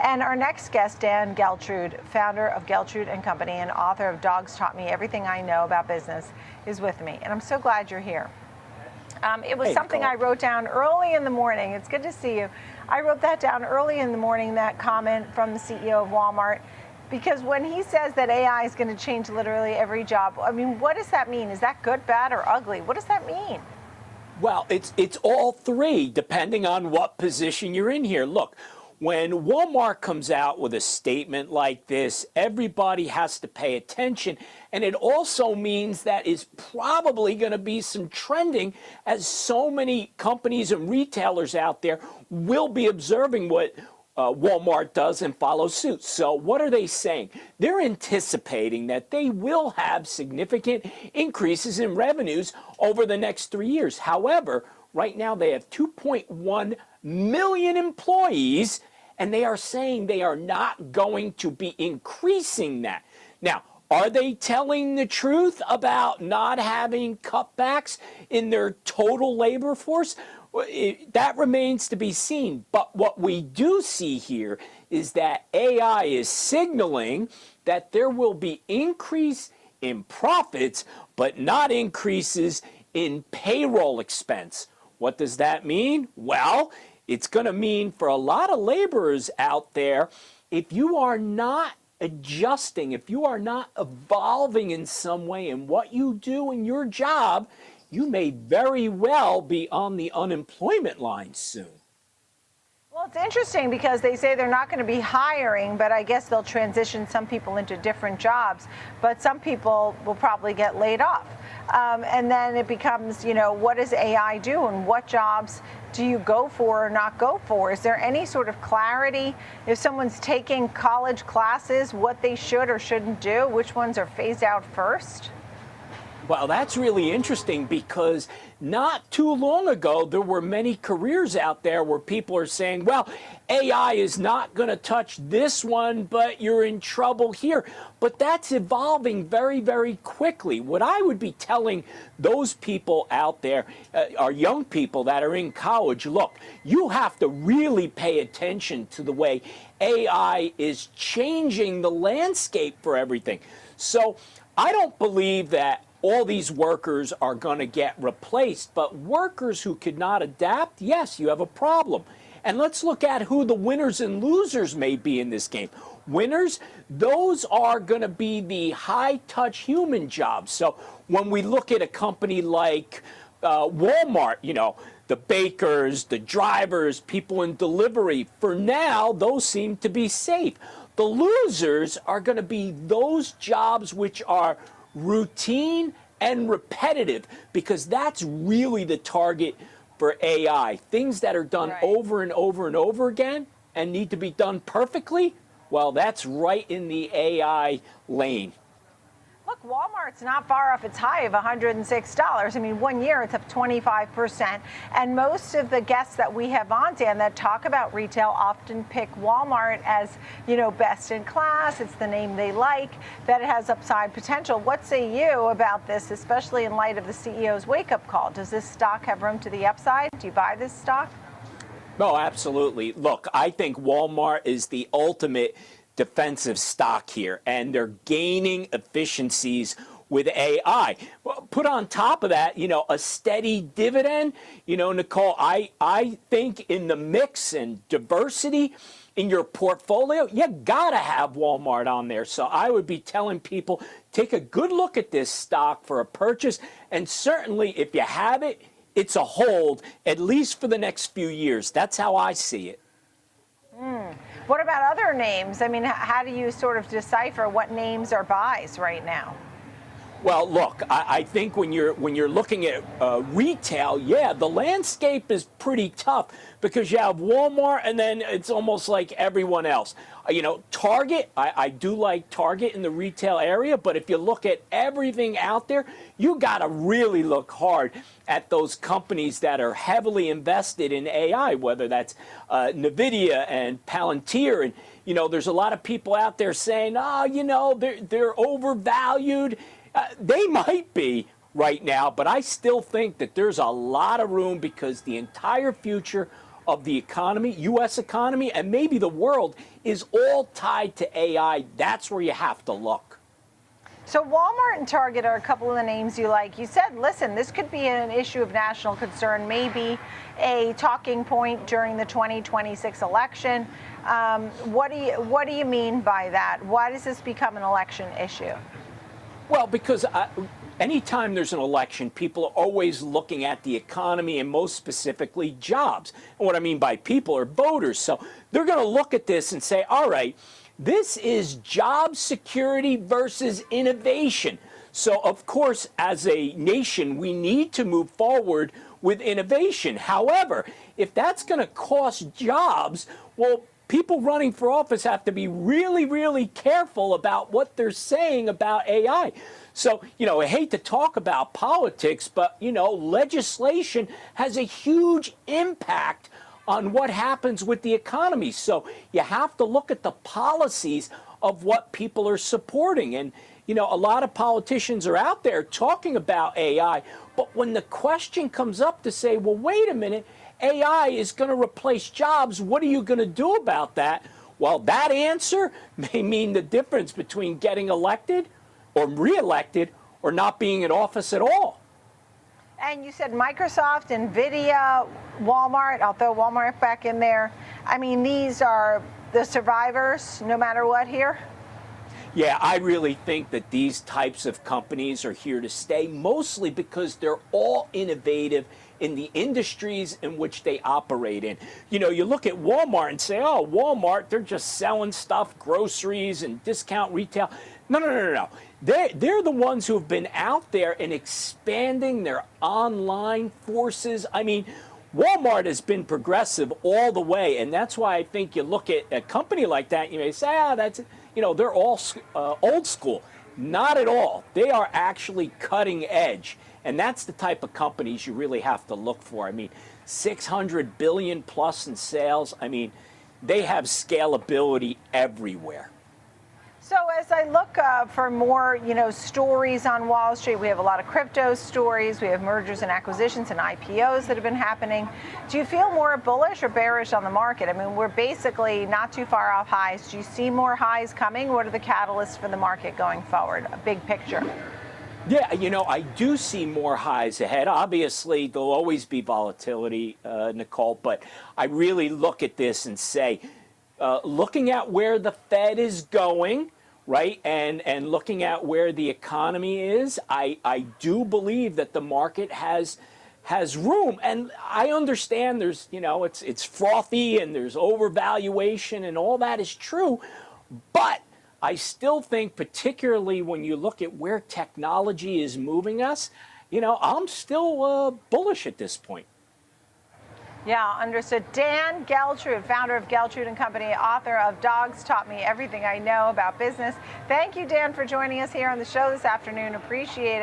And our next guest, Dan Geltrude, founder of Geltrude and Company and author of Dogs Taught Me Everything I Know About Business, is with me. And I'm so glad you're here. It was something Nicole. I wrote down early in the morning. It's good to see you. I wrote that down early in the morning, that comment from the CEO of Walmart, because when he says that AI is going to change literally every job, I mean, what does that mean? Is that good, bad, or ugly? What does that mean? Well, it's all three, depending on what position you're in here. Look, when Walmart comes out with a statement like this, everybody has to pay attention. And it also means that is probably going to be some trending, as so many companies and retailers out there will be observing what Walmart does and follow suit. So what are they saying? They're anticipating that they will have significant increases in revenues over the next 3 years. However, right now they have 2.1 million employees, and they are saying they are not going to be increasing that. Now, are they telling the truth about not having cutbacks in their total labor force? That remains to be seen. But what we do see here is that AI is signaling that there will be increase in profits, but not increases in payroll expense. What does that mean? Well, it's going to mean for a lot of laborers out there, if you are not adjusting, if you are not evolving in some way in what you do in your job, you may very well be on the unemployment line soon. Well, it's interesting because they say they're not going to be hiring, but I guess they'll transition some people into different jobs. But some people will probably get laid off. And then it becomes, you know, what does AI do and what jobs do you go for or not go for? Is there any sort of clarity if someone's taking college classes, what they should or shouldn't do, which ones are phased out first? Well, that's really interesting because not too long ago, there were many careers out there where people are saying, well, AI is not going to touch this one, but you're in trouble here. But that's evolving very, very quickly. What I would be telling those people out there, our young people that are in college, look, you have to really pay attention to the way AI is changing the landscape for everything. So I don't believe that all these workers are going to get replaced, but workers who could not adapt, yes, you have a problem. And let's look at who the winners and losers may be in this game. Winners, those are going to be the high-touch human jobs. So when we look at a company like Walmart, you know, the bakers, the drivers, people in delivery, for now, those seem to be safe. The losers are going to be those jobs which are routine and repetitive, because that's really the target for AI. Things that are done over and over and over again and need to be done perfectly, well, that's right in the AI lane. Look, Walmart's not far off its high of $106. I mean, 1 year it's up 25%. And most of the guests that we have on, Dan, that talk about retail often pick Walmart as, you know, best in class. It's the name they like, that it has upside potential. What say you about this, especially in light of the CEO's wake-up call? Does this stock have room to the upside? Do you buy this stock? No, absolutely. Look, I think Walmart is the ultimate defensive stock here, and they're gaining efficiencies with AI. Well, put on top of that, you know, a steady dividend. You know, Nicole, I think in the mix and diversity in your portfolio, you gotta have Walmart on there. So I would be telling people, take a good look at this stock for a purchase, and certainly if you have it, it's a hold, at least for the next few years. That's how I see it. What about other names? I mean, how do you sort of decipher what names are buys right now? Well, look, I think when you're looking at retail, yeah, the landscape is pretty tough because you have Walmart and then it's almost like everyone else. You know, Target, I do like Target in the retail area, but if you look at everything out there, you got to really look hard at those companies that are heavily invested in AI, whether that's NVIDIA and Palantir. And, you know, there's a lot of people out there saying, oh, you know, they're overvalued. They might be right now, but I still think that there's a lot of room because the entire future of the economy, U.S. economy, and maybe the world is all tied to AI. That's where you have to look. So Walmart and Target are a couple of the names you like. You said, listen, this could be an issue of national concern, maybe a talking point during the 2026 election. What do you mean by that? Why does this become an election issue? Well, because anytime there's an election, people are always looking at the economy and most specifically jobs. And what I mean by people are voters. So they're going to look at this and say, all right, this is job security versus innovation. So, of course, as a nation, we need to move forward with innovation. However, if that's going to cost jobs, well, people running for office have to be really, really careful about what they're saying about AI. So, I hate to talk about politics, but, legislation has a huge impact on what happens with the economy. So you have to look at the policies of what people are supporting. And, a lot of politicians are out there talking about AI, but when the question comes up to say, well, wait a minute, AI is going to replace jobs, what are you going to do about that? Well, that answer may mean the difference between getting elected or reelected or not being in office at all. And you said Microsoft, NVIDIA, Walmart. I'll throw Walmart back in there. I mean, these are the survivors no matter what here. Yeah, I really think that these types of companies are here to stay, mostly because they're all innovative in the industries in which they operate in. You look at Walmart and say, oh, Walmart, they're just selling stuff, groceries and discount retail. No. They're the ones who have been out there and expanding their online forces. I mean, Walmart has been progressive all the way, and that's why I think you look at a company like that, you may say, they're all old school. Not at all. They are actually cutting edge, and that's the type of companies you really have to look for. I mean, 600 billion plus in sales. I mean, they have scalability everywhere. So as I look for more, stories on Wall Street, we have a lot of crypto stories. We have mergers and acquisitions and IPOs that have been happening. Do you feel more bullish or bearish on the market? I mean, we're basically not too far off highs. Do you see more highs coming? What are the catalysts for the market going forward? A big picture. Yeah, I do see more highs ahead. Obviously, there'll always be volatility, Nicole, but I really look at this and say, looking at where the Fed is going, right, and looking at where the economy is, I do believe that the market has room. And I understand there's, it's frothy and there's overvaluation and all that is true, but I still think, particularly when you look at where technology is moving us, I'm still bullish at this point. Yeah, understood. Dan Geltrude, founder of Geltrude & Company, author of Dogs Taught Me Everything I Know About Business. Thank you, Dan, for joining us here on the show this afternoon. Appreciate it.